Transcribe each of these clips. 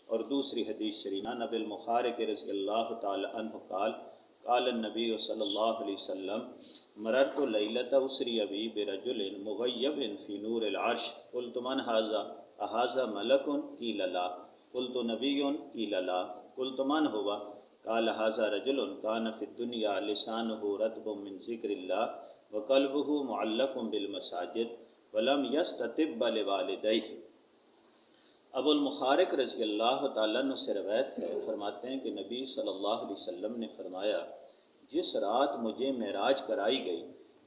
اور دوسری حدیث شریف نبی المخارق رضی اللہ تعالی عنہ قال قال النبی صلی اللہ علیہ وسلم مررت لیلۃ اسری بی برجل مغیب فی نور العرش قلت من ھذا اھذا ملک قیل لا قلت نبی قیل لا قلت من هو قال ھذا رجل کان فی الدنیا لسانہ رطب من ذکر اللہ وقلبہ معلق بالمساجد ولم یستتب لوالدیہ۔ ابو المخارق رضی اللہ تعالیٰ عنہ سے روایت ہے، فرماتے ہیں کہ نبی صلی اللہ علیہ وسلم نے فرمایا جس رات مجھے معراج کرائی گئی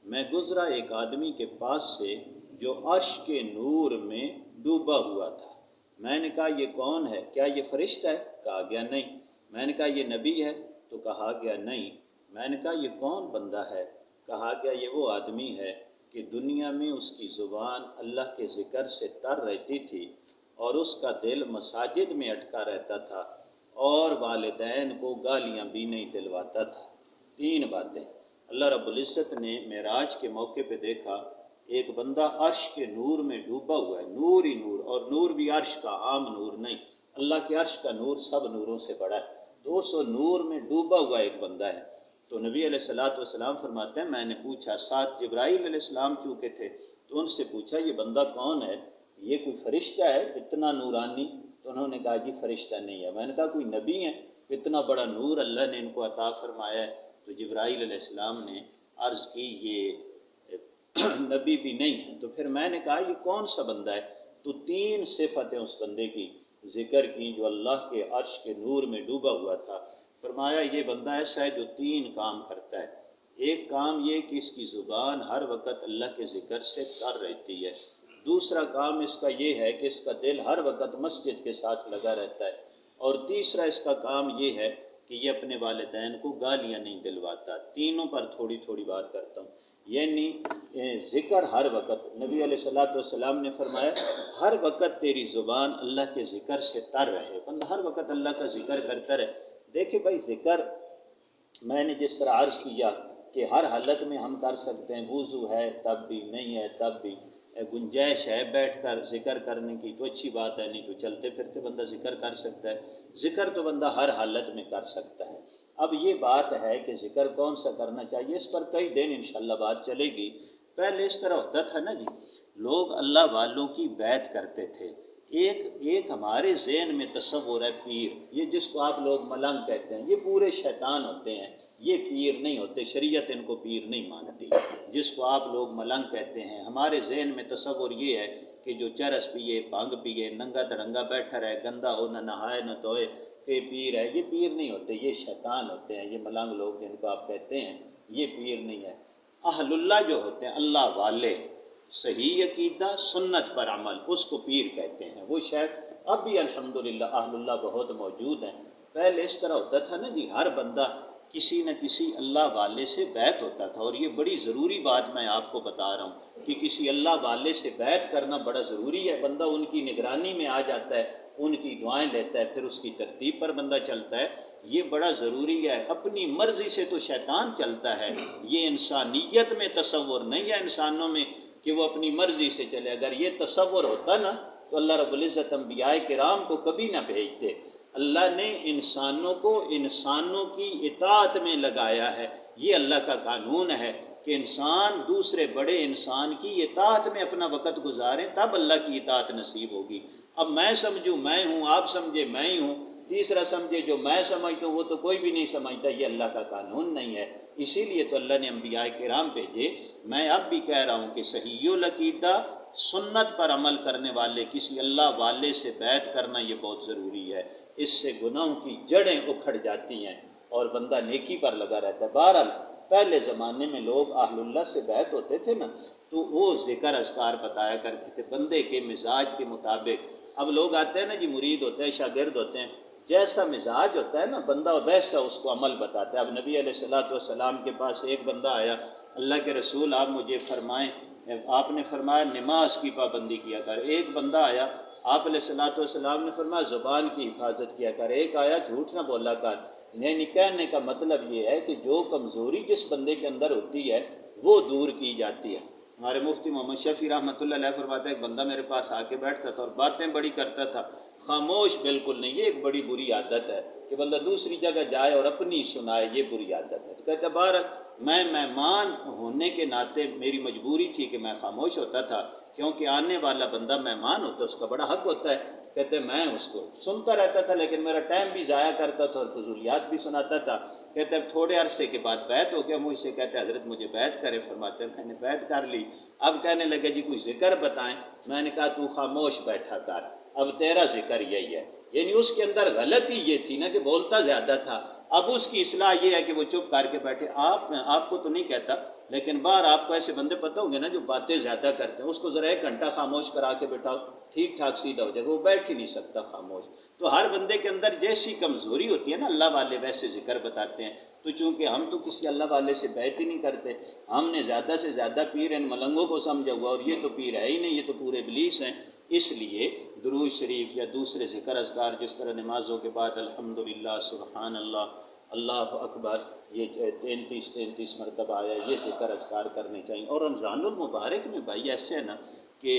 میں گزرا ایک آدمی کے پاس سے جو عرش کے نور میں ڈوبا ہوا تھا۔ میں نے کہا یہ کون ہے؟ کیا یہ فرشتہ ہے؟ کہا گیا نہیں۔ میں نے کہا یہ نبی ہے؟ تو کہا گیا نہیں۔ میں نے کہا یہ کون بندہ ہے؟ کہا گیا یہ وہ آدمی ہے کہ دنیا میں اس کی زبان اللہ کے ذکر سے تر رہتی تھی اور اس کا دل مساجد میں اٹکا رہتا تھا اور والدین کو گالیاں بھی نہیں دلواتا تھا۔ تین باتیں اللہ رب العزت نے معراج کے موقع پہ دیکھا، ایک بندہ عرش کے نور میں ڈوبا ہوا ہے، نور ہی نور، اور نور بھی عرش کا عام نور نہیں، اللہ کے عرش کا نور سب نوروں سے بڑا ہے، 200 نور میں ڈوبا ہوا ایک بندہ ہے۔ تو نبی علیہ السلام فرماتے ہیں میں نے پوچھا، ساتھ جبرائیل علیہ السلام چونکہ تھے تو ان سے پوچھا یہ بندہ کون ہے؟ یہ کوئی فرشتہ ہے اتنا نورانی؟ تو انہوں نے کہا جی فرشتہ نہیں ہے۔ میں نے کہا کوئی نبی ہے؟ اتنا بڑا نور اللہ نے ان کو عطا فرمایا ہے۔ تو جبرائیل علیہ السلام نے عرض کی یہ نبی بھی نہیں ہے۔ تو پھر میں نے کہا یہ کون سا بندہ ہے؟ تو 3 صفتیں اس بندے کی ذکر کی جو اللہ کے عرش کے نور میں ڈوبا ہوا تھا۔ فرمایا یہ بندہ ایسا ہے جو 3 کام کرتا ہے۔ ایک کام یہ کہ اس کی زبان ہر وقت اللہ کے ذکر سے تر رہتی ہے۔ دوسرا کام اس کا یہ ہے کہ اس کا دل ہر وقت مسجد کے ساتھ لگا رہتا ہے۔ اور تیسرا اس کا کام یہ ہے کہ یہ اپنے والدین کو گالیاں نہیں دلواتا۔ تینوں پر تھوڑی تھوڑی بات کرتا ہوں، یعنی ذکر ہر وقت۔ نبی علیہ السلام نے فرمایا ہر وقت تیری زبان اللہ کے ذکر سے تر رہے، بندہ ہر وقت اللہ کا ذکر کرتا رہے۔ دیکھیں بھائی ذکر میں نے جس طرح عرض کیا کہ ہر حالت میں ہم کر سکتے ہیں، وضو ہے تب بھی، نہیں ہے تب بھی، گنجائش ہے بیٹھ کر ذکر کرنے کی تو اچھی بات ہے، نہیں تو چلتے پھرتے بندہ ذکر کر سکتا ہے۔ ذکر تو بندہ ہر حالت میں کر سکتا ہے۔ اب یہ بات ہے کہ ذکر کون سا کرنا چاہیے، اس پر کئی دن انشاءاللہ بات چلے گی۔ پہلے اس طرح ہوتا تھا نا جی، لوگ اللہ والوں کی بیعت کرتے تھے۔ ایک ہمارے ذہن میں تصور ہے پیر، یہ جس کو آپ لوگ ملنگ کہتے ہیں، یہ پورے شیطان ہوتے ہیں، یہ پیر نہیں ہوتے، شریعت ان کو پیر نہیں مانتی۔ جس کو آپ لوگ ملنگ کہتے ہیں، ہمارے ذہن میں تصور یہ ہے کہ جو چرس پیے، بھنگ پیے، ننگا تڑنگا بیٹھا رہے، گندا ہو، نہ نہائے نہ دھوئے، کہ پیر ہے۔ یہ پیر نہیں ہوتے، یہ شیطان ہوتے ہیں۔ یہ ملنگ لوگ جن کو آپ کہتے ہیں یہ پیر نہیں ہے۔ اہل اللہ جو ہوتے ہیں، اللہ والے، صحیح عقیدہ سنت پر عمل، اس کو پیر کہتے ہیں۔ وہ شاید اب بھی الحمدللہ اہل اللہ بہت موجود ہیں۔ پہلے اس طرح ہوتا تھا نا جی، ہر بندہ کسی نہ کسی اللہ والے سے بیعت ہوتا تھا، اور یہ بڑی ضروری بات میں آپ کو بتا رہا ہوں کہ کسی اللہ والے سے بیعت کرنا بڑا ضروری ہے۔ بندہ ان کی نگرانی میں آ جاتا ہے، ان کی دعائیں لیتا ہے، پھر اس کی ترتیب پر بندہ چلتا ہے، یہ بڑا ضروری ہے۔ اپنی مرضی سے تو شیطان چلتا ہے، یہ انسانیت میں تصور نہیں ہے انسانوں میں کہ وہ اپنی مرضی سے چلے۔ اگر یہ تصور ہوتا نا تو اللہ رب العزت انبیاء کرام کو کبھی نہ بھیجتے۔ اللہ نے انسانوں کو انسانوں کی اطاعت میں لگایا ہے، یہ اللہ کا قانون ہے کہ انسان دوسرے بڑے انسان کی اطاعت میں اپنا وقت گزاریں، تب اللہ کی اطاعت نصیب ہوگی۔ اب میں سمجھوں میں ہوں، آپ سمجھے میں ہی ہوں، تیسرا سمجھے جو میں سمجھتا ہوں وہ تو کوئی بھی نہیں سمجھتا، یہ اللہ کا قانون نہیں ہے۔ اسی لیے تو اللہ نے انبیاء کرام بھیجے۔ میں اب بھی کہہ رہا ہوں کہ صحیح العقیدہ سنت پر عمل کرنے والے کسی اللہ والے سے بیعت کرنا یہ بہت ضروری ہے۔ اس سے گناہوں کی جڑیں اکھڑ جاتی ہیں اور بندہ نیکی پر لگا رہتا ہے۔ بہرحال پہلے زمانے میں لوگ اہل اللہ سے بیعت ہوتے تھے نا تو وہ ذکر اذکار بتایا کرتے تھے بندے کے مزاج کے مطابق۔ اب لوگ آتے ہیں نا جی، مرید ہوتے ہیں، شاگرد ہوتے ہیں، جیسا مزاج ہوتا ہے نا بندہ ویسا اس کو عمل بتاتا ہے۔ اب نبی علیہ السلام کے پاس ایک بندہ آیا، اللہ کے رسول آپ مجھے فرمائیں، آپ نے فرمایا نماز کی پابندی کیا کر۔ ایک بندہ آیا، آپ علیہ السلام نے فرمایا زبان کی حفاظت کیا کر۔ ایک آیا جھوٹ نہ بولا کر۔ یعنی کہنے کا مطلب یہ ہے کہ جو کمزوری جس بندے کے اندر ہوتی ہے وہ دور کی جاتی ہے۔ ہمارے مفتی محمد شفیع رحمۃ اللہ علیہ فرماتے ہیں ایک بندہ میرے پاس آ کے بیٹھتا تھا اور باتیں بڑی کرتا تھا۔ خاموش بالکل نہیں، یہ ایک بڑی بری عادت ہے کہ بندہ دوسری جگہ جائے اور اپنی سنائے، یہ بری عادت ہے۔ تو کہتے بہرحال میں مہمان ہونے کے ناطے میری مجبوری تھی کہ میں خاموش ہوتا تھا، کیونکہ آنے والا بندہ مہمان ہوتا ہے، اس کا بڑا حق ہوتا ہے۔ کہتے میں اس کو سنتا رہتا تھا، لیکن میرا ٹائم بھی ضائع کرتا تھا اور فضولیات بھی سناتا تھا۔ کہتے اب تھوڑے عرصے کے بعد بیعت ہو گیا مجھ سے، کہتے حضرت مجھے بیعت کرے، فرماتے میں نے بیعت کر لی۔ اب کہنے لگے جی کوئی ذکر بتائیں، میں نے کہا تو خاموش بیٹھا کر، اب تیرا ذکر یہی ہے۔ یعنی اس کے اندر غلطی یہ تھی نا کہ بولتا زیادہ تھا، اب اس کی اصلاح یہ ہے کہ وہ چپ کر کے بیٹھے۔ آپ کو تو نہیں کہتا، لیکن باہر آپ کو ایسے بندے پتہ ہوں گے نا جو باتیں زیادہ کرتے ہیں، اس کو ذرا 1 گھنٹہ خاموش کرا کے بٹھاؤ، ٹھیک ٹھاک سیدھا ہو جائے گا، وہ بیٹھ ہی نہیں سکتا خاموش۔ تو ہر بندے کے اندر جیسی کمزوری ہوتی ہے نا، اللہ والے ویسے ذکر بتاتے ہیں۔ تو چونکہ ہم تو کسی اللہ والے سے بیعت ہی نہیں کرتے، ہم نے زیادہ سے زیادہ پیر ان ملنگوں کو سمجھا ہوا، اور یہ تو پیر ہے ہی نہیں، یہ تو پورے ابلیس ہیں۔ اس لیے درود شریف یا دوسرے ذکر اذکار جس طرح نمازوں کے بعد الحمدللہ، سبحان اللہ، اللہ اکبر، یہ 33 مرتبہ آیا، یہ ذکر اذکار کرنے چاہیے۔ اور رمضان المبارک میں بھائی ایسے ہے نا کہ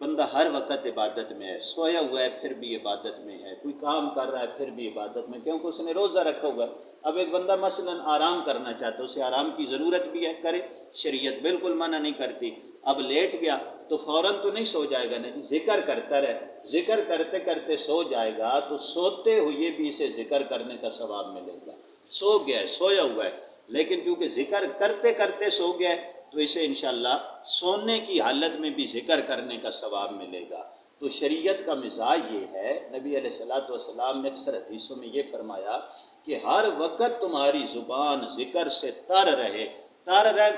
بندہ ہر وقت عبادت میں ہے، سویا ہوا ہے پھر بھی عبادت میں ہے، کوئی کام کر رہا ہے پھر بھی عبادت میں، کیونکہ اس نے روزہ رکھا ہوا ہے۔ اب ایک بندہ مثلا آرام کرنا چاہتا ہے، اسے آرام کی ضرورت بھی ہے، کرے، شریعت بالکل منع نہیں کرتی۔ اب لیٹ گیا تو فوراً تو نہیں سو جائے گا نا جی، ذکر کرتا رہے، ذکر کرتے کرتے سو جائے گا تو سوتے ہوئے بھی اسے ذکر کرنے کا ثواب ملے گا۔ سو گیا ہے، سویا ہوا ہے، لیکن کیونکہ ذکر کرتے کرتے سو گیا ہے تو اسے انشاءاللہ سونے کی حالت میں بھی ذکر کرنے کا ثواب ملے گا۔ تو شریعت کا مزاج یہ ہے، نبی علیہ الصلوۃ والسلام نے اکثر حدیثوں میں یہ فرمایا کہ ہر وقت تمہاری زبان ذکر سے تر رہے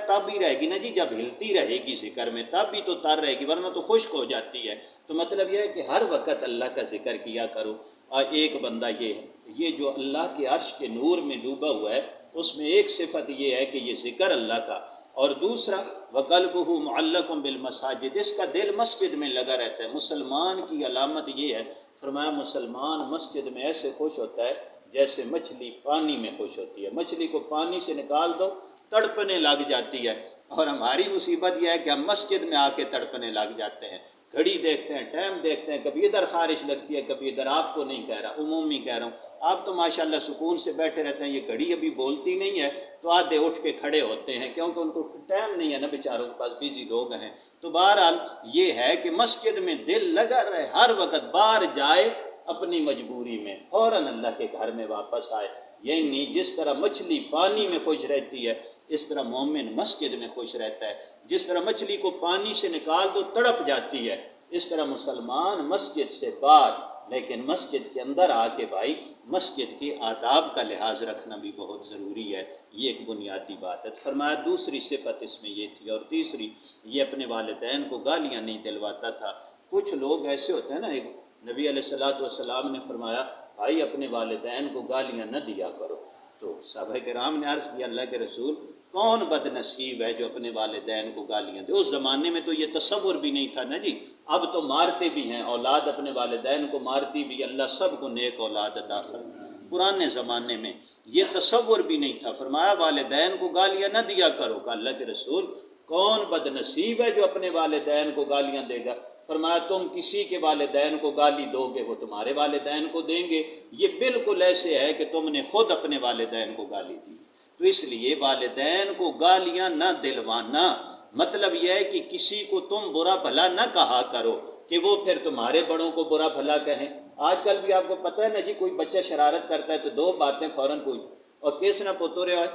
تب ہی رہے گی نا جی، جب ہلتی رہے گی ذکر میں تب بھی تو تر رہے گی، ورنہ تو خشک ہو جاتی ہے۔ تو مطلب یہ ہے کہ ہر وقت اللہ کا ذکر کیا کرو۔ اور ایک بندہ یہ ہے، یہ جو اللہ کے عرش کے نور میں ڈوبا ہوا ہے، اس میں ایک صفت یہ ہے کہ یہ ذکر اللہ کا، اور دوسرا وَقَلْبُهُ مُعَلَّقٌ بِالْمَسَاجِدِ، اس کا دل مسجد میں لگا رہتا ہے۔ مسلمان کی علامت یہ ہے، فرمایا مسلمان مسجد میں ایسے خوش ہوتا ہے جیسے مچھلی پانی میں خوش ہوتی ہے، مچھلی کو پانی سے نکال دو تڑپنے لگ جاتی ہے۔ اور ہماری مصیبت یہ ہے کہ ہم مسجد میں آ کے تڑپنے لگ جاتے ہیں، گھڑی دیکھتے ہیں، ٹائم دیکھتے ہیں، کبھی ادھر خارش لگتی ہے، کبھی ادھر۔ آپ کو نہیں کہہ رہا، عمومی کہہ رہا ہوں، آپ تو ماشاءاللہ سکون سے بیٹھے رہتے ہیں، یہ گھڑی ابھی بولتی نہیں ہے تو آدھے اٹھ کے کھڑے ہوتے ہیں، کیونکہ ان کو ٹائم نہیں ہے نا بیچاروں کے پاس، بیزی لوگ ہیں۔ تو بہرحال یہ ہے کہ مسجد میں دل لگا رہے، ہر وقت باہر جائے اپنی مجبوری میں فوراً اللہ کے گھر میں واپس آئے۔ یعنی جس طرح مچھلی پانی میں خوش رہتی ہے، اس طرح مومن مسجد میں خوش رہتا ہے۔ جس طرح مچھلی کو پانی سے نکال دو تڑپ جاتی ہے، اس طرح مسلمان مسجد سے باہر، لیکن مسجد کے اندر آ کے بھائی مسجد کے آداب کا لحاظ رکھنا بھی بہت ضروری ہے، یہ ایک بنیادی بات ہے۔ فرمایا دوسری صفت اس میں یہ تھی، اور تیسری یہ اپنے والدین کو گالیاں نہیں دلواتا تھا۔ کچھ لوگ ایسے ہوتے ہیں نا، ایک نبی علیہ الصلوۃ والسلام نے فرمایا بھائی اپنے والدین کو گالیاں نہ دیا کرو۔ تو صحابہ کرام نے عرض کیا اللہ کے رسول کون بد نصیب ہے جو اپنے والدین کو گالیاں دے؟ اس زمانے میں تو یہ تصور بھی نہیں تھا نا جی، اب تو مارتے بھی ہیں، اولاد اپنے والدین کو مارتی بھی، اللہ سب کو نیک اولاد عطا فرمائے۔ پرانے زمانے میں یہ تصور بھی نہیں تھا، فرمایا والدین کو گالیاں نہ دیا کرو۔ کہ اللہ کے رسول کون بد نصیب ہے جو اپنے والدین کو گالیاں دے گا؟ فرمایا تم کسی کے والدین کو گالی دو گے وہ تمہارے والدین کو دیں گے، یہ بالکل ایسے ہے کہ تم نے خود اپنے والدین کو گالی دی۔ تو اس لیے والدین کو گالیاں نہ دلوانا، مطلب یہ ہے کہ کسی کو تم برا بھلا نہ کہا کرو کہ وہ پھر تمہارے بڑوں کو برا بھلا کہیں۔ آج کل بھی آپ کو پتہ ہے نا جی، کوئی بچہ شرارت کرتا ہے تو 2 باتیں فوراً پوچھ، اور کس نہ پوتو رہے ہو،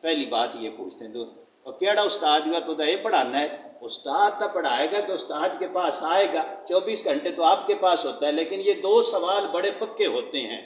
پہلی بات یہ پوچھتے ہیں، اور کیڑا استاد ہوا تو یہ پڑھانا ہے؟ استاد تو پڑھائے گا کہ استاد کے پاس آئے گا، 24 گھنٹے تو آپ کے پاس ہوتا ہے، لیکن یہ 2 سوال بڑے پکے ہوتے ہیں۔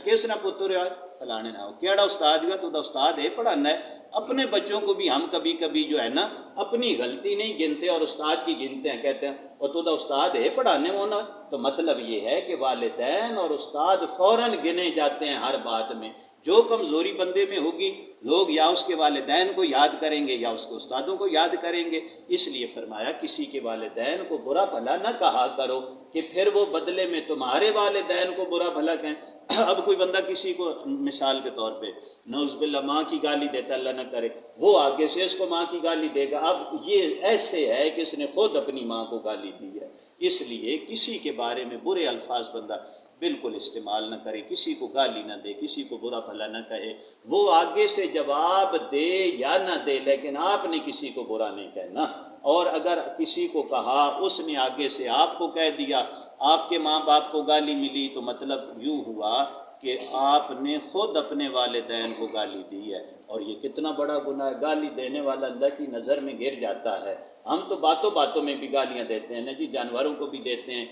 کس نہ پتر فلانے نہ ہو، کیڑا استاد ہوا تو استاد ہے پڑھانا ہے۔ اپنے بچوں کو بھی ہم کبھی کبھی جو ہے نا اپنی غلطی نہیں گنتے اور استاد کی گنتے ہیں، کہتے ہیں اور تو استاد ہے پڑھانے ہونا۔ تو مطلب یہ ہے کہ والدین اور استاد فوراً گنے جاتے ہیں ہر بات میں۔ جو کمزوری بندے میں ہوگی لوگ یا اس کے والدین کو یاد کریں گے یا اس کے استادوں کو یاد کریں گے۔ اس لیے فرمایا کسی کے والدین کو برا بھلا نہ کہا کرو، کہ پھر وہ بدلے میں تمہارے والدین کو برا بھلا کہیں۔ اب کوئی بندہ کسی کو مثال کے طور پہ نعوذ باللہ ماں کی گالی دیتا، اللہ نہ کرے، وہ آگے سے اس کو ماں کی گالی دے گا۔ اب یہ ایسے ہے کہ اس نے خود اپنی ماں کو گالی دی ہے۔ اس لیے کسی کے بارے میں برے الفاظ بندہ بالکل استعمال نہ کرے، کسی کو گالی نہ دے، کسی کو برا بھلا نہ کہے۔ وہ آگے سے جواب دے یا نہ دے، لیکن آپ نے کسی کو برا نہیں کہنا۔ اور اگر کسی کو کہا، اس نے آگے سے آپ کو کہہ دیا، آپ کے ماں باپ کو گالی ملی، تو مطلب یوں ہوا کہ آپ نے خود اپنے والدین کو گالی دی ہے، اور یہ کتنا بڑا گناہ ہے۔ گالی دینے والا اللہ کی نظر میں گر جاتا ہے۔ ہم تو باتوں باتوں میں بھی گالیاں دیتے ہیں نا جی، جانوروں کو بھی دیتے ہیں،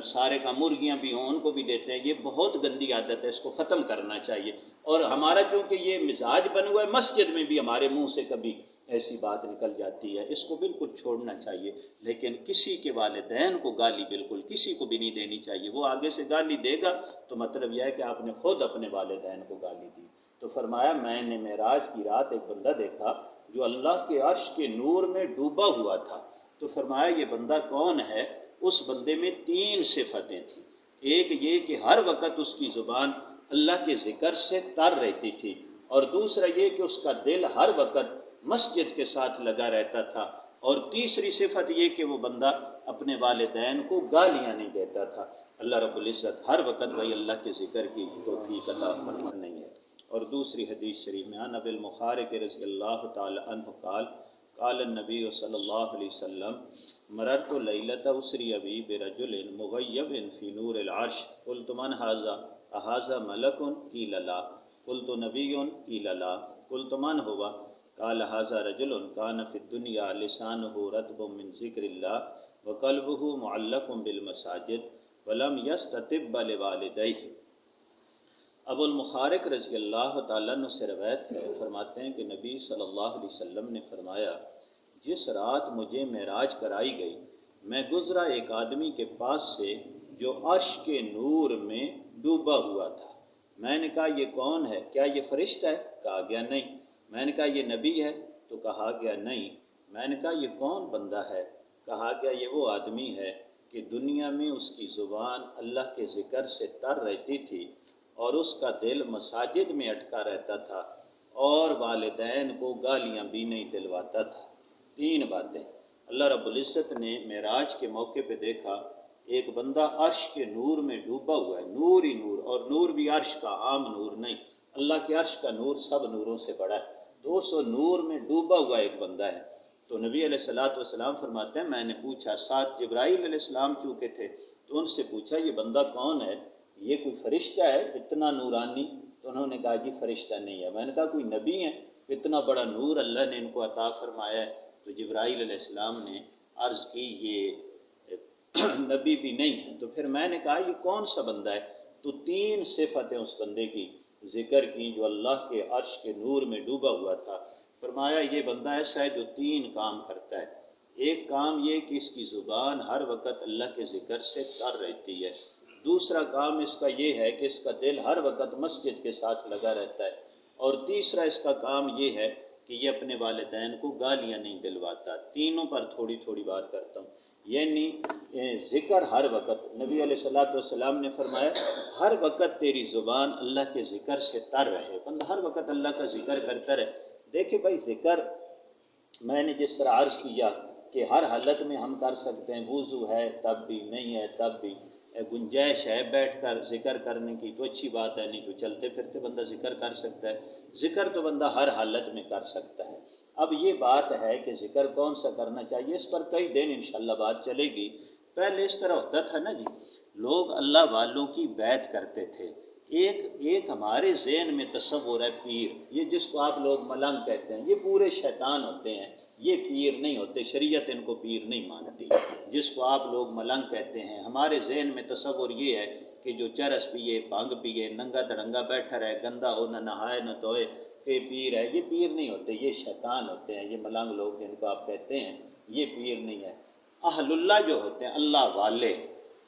سارے کا مرغیاں بھی ہوں ان کو بھی دیتے ہیں۔ یہ بہت گندی عادت ہے، اس کو ختم کرنا چاہیے۔ اور ہمارا چونکہ یہ مزاج بنا ہوا ہے، مسجد میں بھی ہمارے منہ سے کبھی ایسی بات نکل جاتی ہے، اس کو بالکل چھوڑنا چاہیے۔ لیکن کسی کے والدین کو گالی بالکل کسی کو بھی نہیں دینی چاہیے۔ وہ آگے سے گالی دے گا تو مطلب یہ ہے کہ آپ نے خود اپنے والدین کو گالی دی۔ تو فرمایا میں نے معراج کی رات ایک بندہ دیکھا جو اللہ کے عرش کے نور میں ڈوبا ہوا تھا۔ تو فرمایا یہ بندہ کون ہے؟ اس بندے میں 3 صفتیں تھیں۔ ایک یہ کہ ہر وقت اس کی زبان اللہ کے ذکر سے تر رہتی تھی، اور دوسرا یہ کہ اس کا دل ہر وقت مسجد کے ساتھ لگا رہتا تھا، اور تیسری صفت یہ کہ وہ بندہ اپنے والدین کو گالیاں نہیں دیتا تھا۔ اللہ رب العزت ہر وقت وہی اللہ کے ذکر کی توفیق عطا فرمائے ہے۔ اور دوسری حدیث شریف میں عن ابی المخارق رضی اللہ تعالی عنہ قال قال النبی صلی اللہ علیہ وسلم مررت لیلۃ اسری بی برجل مغیب فی نور العرش قلت من ھذا اھذا ملک قیل لا قلت نبی قیل لا قلت من هو قال ھذا رجل کان فی الدنیا لسانہ رطب من ذکر اللہ وقلبہ معلق بالمساجد ولم یستتب لوالدیہ۔ ابو المخارق رضی اللہ تعالیٰ عنہ سے روایت ہے، فرماتے ہیں کہ نبی صلی اللہ علیہ وسلم نے فرمایا جس رات مجھے معراج کرائی گئی میں گزرا ایک آدمی کے پاس سے جو عرش کے نور میں ڈوبا ہوا تھا۔ میں نے کہا یہ کون ہے؟ کیا یہ فرشتہ ہے؟ کہا گیا نہیں۔ میں نے کہا یہ نبی ہے؟ تو کہا گیا نہیں۔ میں نے کہا یہ کون بندہ ہے؟ کہا گیا یہ وہ آدمی ہے کہ دنیا میں اس کی زبان اللہ کے ذکر سے تر رہتی تھی اور اس کا دل مساجد میں اٹکا رہتا تھا اور والدین کو گالیاں بھی نہیں دلواتا تھا۔ 3 باتیں اللہ رب العزت نے معراج کے موقع پہ دیکھا، ایک بندہ عرش کے نور میں ڈوبا ہوا ہے، نور ہی نور، اور نور بھی عرش کا عام نور نہیں، اللہ کے عرش کا نور سب نوروں سے بڑا ہے۔ 200 نور میں ڈوبا ہوا ایک بندہ ہے۔ تو نبی علیہ السلام فرماتے ہیں میں نے پوچھا، ساتھ جبرائیل علیہ السلام چونکے تھے تو ان سے پوچھا یہ بندہ کون ہے؟ یہ کوئی فرشتہ ہے اتنا نورانی؟ تو انہوں نے کہا جی فرشتہ نہیں ہے۔ میں نے کہا کوئی نبی ہے؟ اتنا بڑا نور اللہ نے ان کو عطا فرمایا ہے۔ تو جبرائیل علیہ السلام نے عرض کی یہ نبی بھی نہیں ہے۔ تو پھر میں نے کہا یہ کون سا بندہ ہے؟ تو 3 صفتیں اس بندے کی ذکر کی جو اللہ کے عرش کے نور میں ڈوبا ہوا تھا۔ فرمایا یہ بندہ ایسا ہے جو 3 کام کرتا ہے۔ ایک کام یہ کہ اس کی زبان ہر وقت اللہ کے ذکر سے تر رہتی ہے۔ دوسرا کام اس کا یہ ہے کہ اس کا دل ہر وقت مسجد کے ساتھ لگا رہتا ہے، اور تیسرا اس کا کام یہ ہے کہ یہ اپنے والدین کو گالیاں نہیں دلواتا۔ تینوں پر تھوڑی تھوڑی بات کرتا ہوں۔ یعنی ذکر ہر وقت، نبی علیہ السلام نے فرمایا ہر وقت تیری زبان اللہ کے ذکر سے تر رہے، بندہ ہر وقت اللہ کا ذکر کرتا رہے۔ دیکھیں بھائی ذکر میں نے جس طرح عرض کیا کہ ہر حالت میں ہم کر سکتے ہیں، وضو ہے تب بھی، نہیں ہے تب بھی، گنجائش ہے بیٹھ کر ذکر کرنے کی تو اچھی بات ہے، نہیں تو چلتے پھرتے بندہ ذکر کر سکتا ہے۔ ذکر تو بندہ ہر حالت میں کر سکتا ہے۔ اب یہ بات ہے کہ ذکر کون سا کرنا چاہیے، اس پر کئی دن انشاءاللہ بات چلے گی۔ پہلے اس طرح ہوتا تھا نا جی، لوگ اللہ والوں کی بیعت کرتے تھے۔ ایک ہمارے ذہن میں تصور ہے پیر، یہ جس کو آپ لوگ ملنگ کہتے ہیں، یہ پورے شیطان ہوتے ہیں، یہ پیر نہیں ہوتے، شریعت ان کو پیر نہیں مانتی۔ جس کو آپ لوگ ملنگ کہتے ہیں، ہمارے ذہن میں تصور یہ ہے کہ جو چرس پیے، بھنگ پیے، ننگا تڑنگا بیٹھا رہے، گندا ہو، نہ نہائے نہ دھوئے، کہ پیر ہے۔ یہ پیر نہیں ہوتے، یہ شیطان ہوتے ہیں۔ یہ ملنگ لوگ جن کو آپ کہتے ہیں یہ پیر نہیں ہے۔ اہل اللہ جو ہوتے ہیں، اللہ والے،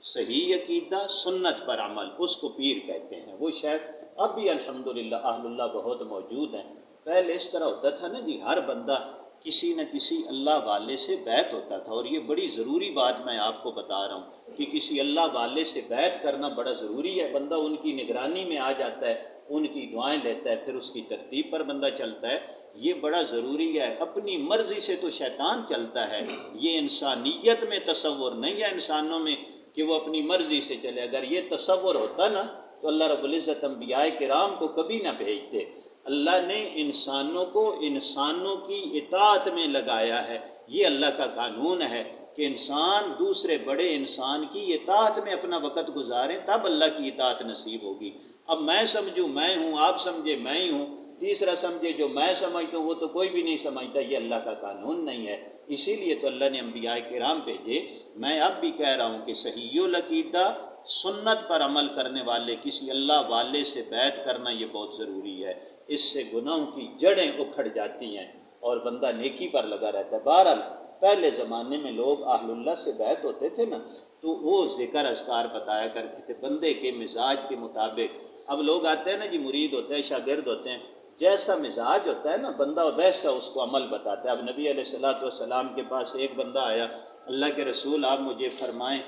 صحیح عقیدہ سنت پر عمل، اس کو پیر کہتے ہیں۔ وہ شاید اب بھی الحمدللہ اہل اللہ بہت موجود ہیں۔ پہلے اس طرح ہوتا تھا نا جی، ہر بندہ کسی نہ کسی اللہ والے سے بیعت ہوتا تھا، اور یہ بڑی ضروری بات میں آپ کو بتا رہا ہوں کہ کسی اللہ والے سے بیعت کرنا بڑا ضروری ہے۔ بندہ ان کی نگرانی میں آ جاتا ہے، ان کی دعائیں لیتا ہے، پھر اس کی ترتیب پر بندہ چلتا ہے، یہ بڑا ضروری ہے۔ اپنی مرضی سے تو شیطان چلتا ہے، یہ انسانیت میں تصور نہیں ہے انسانوں میں کہ وہ اپنی مرضی سے چلے۔ اگر یہ تصور ہوتا نا تو اللہ رب العزت انبیاء کرام کو کبھی نہ بھیجتے۔ اللہ نے انسانوں کو انسانوں کی اطاعت میں لگایا ہے، یہ اللہ کا قانون ہے کہ انسان دوسرے بڑے انسان کی اطاعت میں اپنا وقت گزاریں، تب اللہ کی اطاعت نصیب ہوگی۔ اب میں سمجھوں میں ہوں، آپ سمجھے میں ہی ہوں، تیسرا سمجھے جو میں سمجھتا ہوں وہ تو کوئی بھی نہیں سمجھتا، یہ اللہ کا قانون نہیں ہے۔ اسی لیے تو اللہ نے انبیاء کرام بھیجے۔ میں اب بھی کہہ رہا ہوں کہ صحیح العقیدہ سنت پر عمل کرنے والے کسی اللہ والے سے بیعت کرنا یہ بہت ضروری ہے، اس سے گناہوں کی جڑیں اکھڑ جاتی ہیں اور بندہ نیکی پر لگا رہتا ہے۔ بہرحال پہلے زمانے میں لوگ اہل اللہ سے بیعت ہوتے تھے نا تو وہ ذکر اذکار بتایا کرتے تھے بندے کے مزاج کے مطابق۔ اب لوگ آتے ہیں نا جی، مرید ہوتے ہیں، شاگرد ہوتے ہیں، جیسا مزاج ہوتا ہے نا بندہ ویسا اس کو عمل بتاتا ہے۔ اب نبی علیہ السلام کے پاس ایک بندہ آیا، اللہ کے رسول آپ مجھے فرمائیں،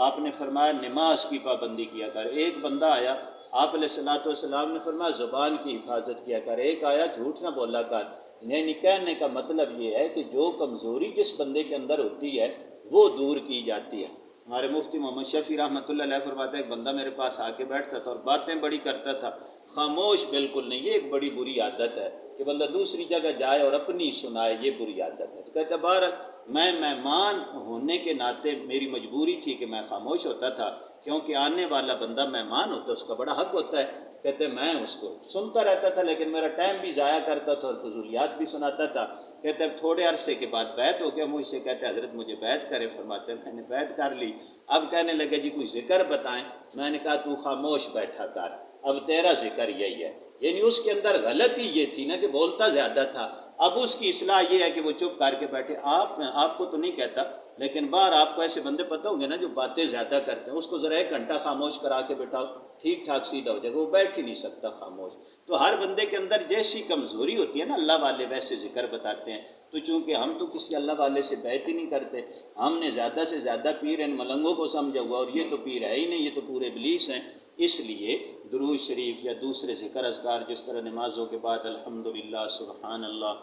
آپ نے فرمایا نماز کی پابندی کیا کر۔ ایک بندہ آیا، آپ علیہ السلام نے فرمایا زبان کی حفاظت کیا کر۔ ایک آیا جھوٹ نہ بولا کر۔ یعنی کہنے کا مطلب یہ ہے کہ جو کمزوری جس بندے کے اندر ہوتی ہے وہ دور کی جاتی ہے۔ ہمارے مفتی محمد شفیع رحمۃ اللہ علیہ فرماتا ہے ایک بندہ میرے پاس آ کے بیٹھتا تھا اور باتیں بڑی کرتا تھا، خاموش بالکل نہیں۔ یہ ایک بڑی بری عادت ہے کہ بندہ دوسری جگہ جائے اور اپنی سنائے، یہ بری عادت ہے۔ تو کہتا بہرحال میں مہمان ہونے کے ناطے میری مجبوری تھی کہ میں خاموش ہوتا تھا، کیونکہ آنے والا بندہ مہمان ہوتا ہے، اس کا بڑا حق ہوتا ہے۔ کہتے میں اس کو سنتا رہتا تھا لیکن میرا ٹائم بھی ضائع کرتا تھا اور فضولیات بھی سناتا تھا۔ کہتے اب تھوڑے عرصے کے بعد بیعت ہو گیا مجھ سے، کہتے حضرت مجھے بیعت کرے، فرماتے میں نے بیعت کر لی۔ اب کہنے لگے جی کوئی ذکر بتائیں، میں نے کہا تو خاموش بیٹھا کر، اب تیرا ذکر یہی ہے۔ یعنی اس کے اندر غلطی یہ تھی نا کہ بولتا زیادہ تھا، اب اس کی اصلاح یہ ہے کہ وہ چپ کر کے بیٹھے۔ آپ کو تو نہیں کہتا لیکن باہر آپ کو ایسے بندے پتہ ہوں گے نا جو باتیں زیادہ کرتے ہیں، اس کو ذرا 1 گھنٹہ خاموش کرا کے بٹھاؤ، ٹھیک ٹھاک سیدھا ہو جائے گا، وہ بیٹھ ہی نہیں سکتا خاموش۔ تو ہر بندے کے اندر جیسی کمزوری ہوتی ہے نا اللہ والے ویسے ذکر بتاتے ہیں۔ تو چونکہ ہم تو کسی اللہ والے سے بیعت ہی نہیں کرتے، ہم نے زیادہ سے زیادہ پیر ان ملنگوں کو سمجھا ہوا، اور یہ تو پیر ہے ہی نہیں، یہ تو پورے ابلیس ہیں۔ اس لیے درود شریف یا دوسرے ذکر اذکار جس طرح نمازوں کے بعد الحمدللہ، سبحان اللہ،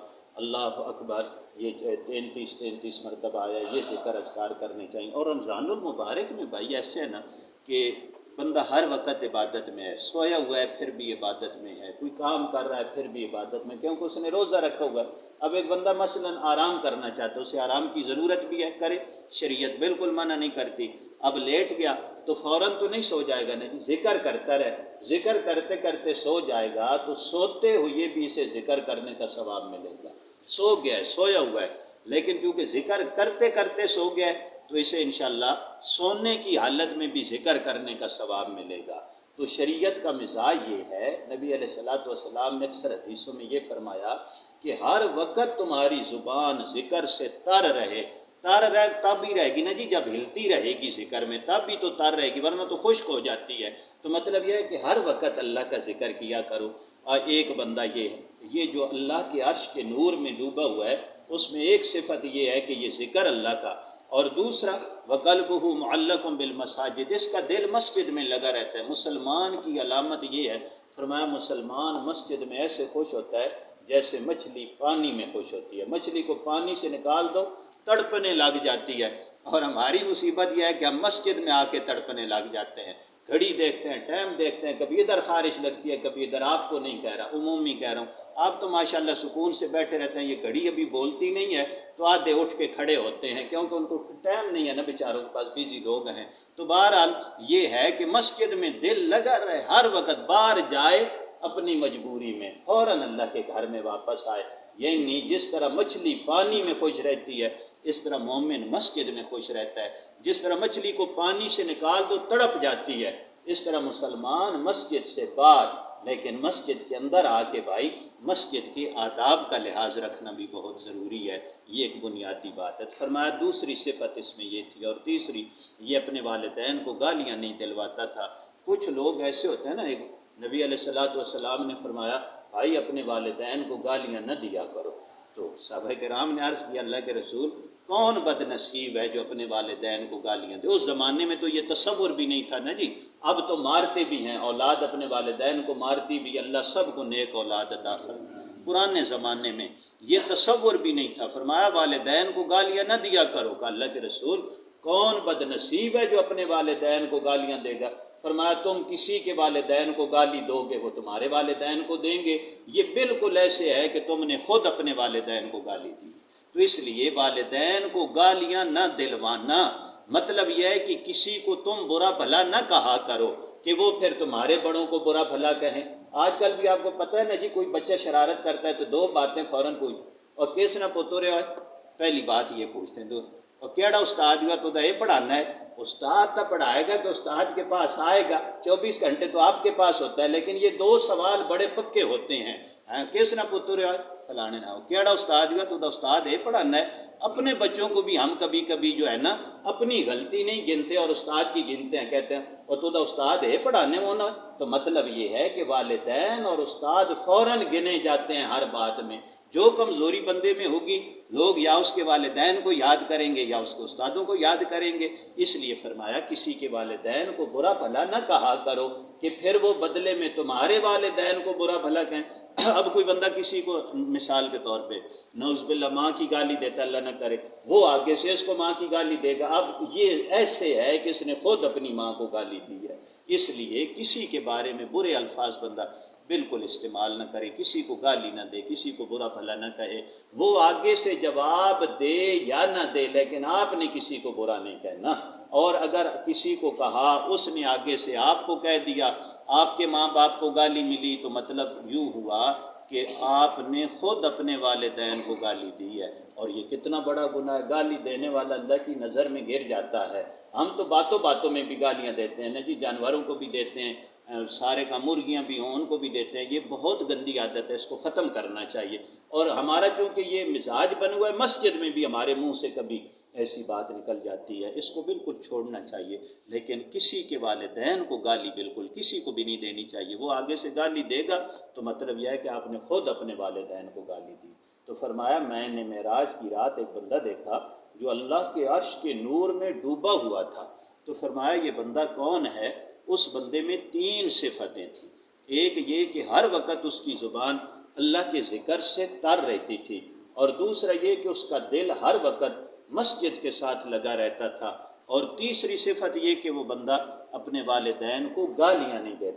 اللہ اکبر، یہ 33 مرتبہ آیا، یہ ذکر اذکار کرنے چاہیے۔ اور رمضان المبارک میں بھائی ایسے ہے نا کہ بندہ ہر وقت عبادت میں ہے، سویا ہوا ہے پھر بھی عبادت میں ہے، کوئی کام کر رہا ہے پھر بھی عبادت میں، کیونکہ اس نے روزہ رکھا ہوا ہے۔ اب ایک بندہ مثلا آرام کرنا چاہتا ہے، اسے آرام کی ضرورت بھی ہے، کرے، شریعت بالکل منع نہیں کرتی۔ اب لیٹ گیا تو فوراً تو نہیں سو جائے گا، نہیں، ذکر کرتا رہے، ذکر کرتے کرتے سو جائے گا تو سوتے ہوئے بھی اسے ذکر کرنے کا ثواب ملے گا۔ سو گیا ہے، سویا ہوا ہے، لیکن کیونکہ ذکر کرتے کرتے سو گیا ہے تو اسے انشاءاللہ سونے کی حالت میں بھی ذکر کرنے کا ثواب ملے گا۔ تو شریعت کا مزاج یہ ہے، نبی علیہ السلام نے اکثر حدیثوں میں یہ فرمایا کہ ہر وقت تمہاری زبان ذکر سے تر رہے تب ہی رہے گی نا جی، جب ہلتی رہے گی ذکر میں تب بھی تو تر رہے گی، ورنہ تو خشک ہو جاتی ہے۔ تو مطلب یہ ہے کہ ہر وقت اللہ کا ذکر کیا کرو۔ اور ایک بندہ یہ ہے، یہ جو اللہ کے عرش کے نور میں ڈوبا ہوا ہے، اس میں ایک صفت یہ ہے کہ یہ ذکر اللہ کا، اور دوسرا وَقَلْبُهُ مُعَلَّقٌ بِالْمَسَاجِدِ، اس کا دل مسجد میں لگا رہتا ہے۔ مسلمان کی علامت یہ ہے، فرمایا مسلمان مسجد میں ایسے خوش ہوتا ہے جیسے مچھلی پانی میں خوش ہوتی ہے۔ مچھلی کو پانی سے نکال دو تڑپنے لگ جاتی ہے، اور ہماری مصیبت یہ ہے کہ ہم مسجد میں آ کے تڑپنے لگ جاتے ہیں، گھڑی دیکھتے ہیں، ٹائم دیکھتے ہیں، کبھی ادھر خارش لگتی ہے کبھی ادھر۔ آپ کو نہیں کہہ رہا، عمومی کہہ رہا ہوں، آپ تو ماشاءاللہ سکون سے بیٹھے رہتے ہیں، یہ گھڑی ابھی بولتی نہیں ہے تو آدھے اٹھ کے کھڑے ہوتے ہیں، کیونکہ ان کو ٹائم نہیں ہے نا بیچاروں کے پاس، بیزی لوگ ہیں۔ تو بہرحال یہ ہے کہ مسجد میں دل لگا رہے، ہر وقت باہر جائے اپنی مجبوری میں فوراً اللہ کے گھر میں واپس آئے۔ یعنی جس طرح مچھلی پانی میں خوش رہتی ہے اس طرح مومن مسجد میں خوش رہتا ہے۔ جس طرح مچھلی کو پانی سے نکال دو تڑپ جاتی ہے، اس طرح مسلمان مسجد سے باہر لیکن مسجد کے اندر آ کے بھائی مسجد کے آداب کا لحاظ رکھنا بھی بہت ضروری ہے، یہ ایک بنیادی بات ہے۔ فرمایا دوسری صفت اس میں یہ تھی، اور تیسری یہ اپنے والدین کو گالیاں نہیں دلواتا تھا۔ کچھ لوگ ایسے ہوتے ہیں نا، ایک نبی علیہ السلام نے فرمایا بھائی اپنے والدین کو گالیاں نہ دیا کرو، تو صحابہ کرام نے عرض کیا اللہ کے رسول کون بد نصیب ہے جو اپنے والدین کو گالیاں دے؟ اس زمانے میں تو یہ تصور بھی نہیں تھا نا جی، اب تو مارتے بھی ہیں، اولاد اپنے والدین کو مارتی بھی، اللہ سب کو نیک اولاد عطا فرمائے۔ پرانے زمانے میں یہ تصور بھی نہیں تھا، فرمایا والدین کو گالیاں نہ دیا کرو۔ کہ اللہ کے رسول کون بد نصیب ہے جو اپنے والدین کو گالیاں دے گا؟ فرمایا تم کسی کے والدین کو گالی دو گے وہ تمہارے والدین کو دیں گے، یہ بالکل ایسے ہے کہ تم نے خود اپنے والدین کو گالی دی۔ تو اس لیے والدین کو گالیاں نہ دلوانا، مطلب یہ ہے کہ کسی کو تم برا بھلا نہ کہا کرو کہ وہ پھر تمہارے بڑوں کو برا بھلا کہیں۔ آج کل بھی آپ کو پتہ ہے نا جی، کوئی بچہ شرارت کرتا ہے تو دو باتیں فوراً پوچھ، اور کس نہ پوتو رہے ہو، پہلی بات یہ پوچھتے ہیں، اور کیڑا استاد ہوا تو یہ پڑھانا ہے؟ استاد تو پڑھائے گا کہ استاد کے پاس آئے گا، 24 گھنٹے تو آپ کے پاس ہوتا ہے، لیکن یہ دو سوال بڑے پکے ہوتے ہیں۔ کس نہ پتر فلانے نہ ہو، کیڑا استاد ہوا تو استاد یہ پڑھانا ہے۔ اپنے بچوں کو بھی ہم کبھی کبھی جو ہے نا اپنی غلطی نہیں گنتے اور استاد کی گنتے ہیں، کہتے ہیں اور تو استاد ہے پڑھانے ہونا۔ تو مطلب یہ ہے کہ والدین اور استاد فوراً گنے جاتے ہیں ہر بات میں۔ جو کمزوری بندے میں ہوگی لوگ یا اس کے والدین کو یاد کریں گے یا اس کے استادوں کو یاد کریں گے۔ اس لیے فرمایا کسی کے والدین کو برا بھلا نہ کہا کرو کہ پھر وہ بدلے میں تمہارے والدین کو برا بھلا کہیں۔ اب کوئی بندہ کسی کو مثال کے طور پہ نعوذ باللہ ماں کی گالی دیتا، اللہ نہ کرے، وہ آگے سے اس کو ماں کی گالی دے گا۔ اب یہ ایسے ہے کہ اس نے خود اپنی ماں کو گالی دی ہے۔ اس لیے کسی کے بارے میں برے الفاظ بندہ بالکل استعمال نہ کرے، کسی کو گالی نہ دے، کسی کو برا بھلا نہ کہے، وہ آگے سے جواب دے یا نہ دے، لیکن آپ نے کسی کو برا نہیں کہنا۔ اور اگر کسی کو کہا اس نے آگے سے آپ کو کہہ دیا، آپ کے ماں باپ کو گالی ملی، تو مطلب یوں ہوا کہ آپ نے خود اپنے والدین کو گالی دی ہے، اور یہ کتنا بڑا گناہ ہے۔ گالی دینے والا اللہ کی نظر میں گر جاتا ہے۔ ہم تو باتوں باتوں میں بھی گالیاں دیتے ہیں نا جی، جانوروں کو بھی دیتے ہیں، سارے کا مرغیاں بھی ہوں ان کو بھی دیتے ہیں۔ یہ بہت گندی عادت ہے، اس کو ختم کرنا چاہیے۔ اور ہمارا چونکہ یہ مزاج بنا ہوا ہے، مسجد میں بھی ہمارے منہ سے کبھی ایسی بات نکل جاتی ہے، اس کو بالکل چھوڑنا چاہیے۔ لیکن کسی کے والدین کو گالی بالکل کسی کو بھی نہیں دینی چاہیے۔ وہ آگے سے گالی دے گا تو مطلب یہ ہے کہ آپ نے خود اپنے والدین کو گالی دی۔ تو فرمایا میں نے معراج کی رات ایک بندہ دیکھا جو اللہ کے عرش کے نور میں ڈوبا ہوا تھا۔ تو فرمایا یہ بندہ کون ہے؟ اس بندے میں 3 صفتیں تھیں۔ ایک یہ کہ ہر وقت اس کی زبان اللہ کے ذکر سے تر رہتی تھی، اور دوسرا یہ کہ اس کا دل ہر وقت مسجد کے ساتھ لگا رہتا تھا، اور تیسری صفت یہ کہ وہ بندہ اپنے والدین کو گالیاں نہیں دیتا۔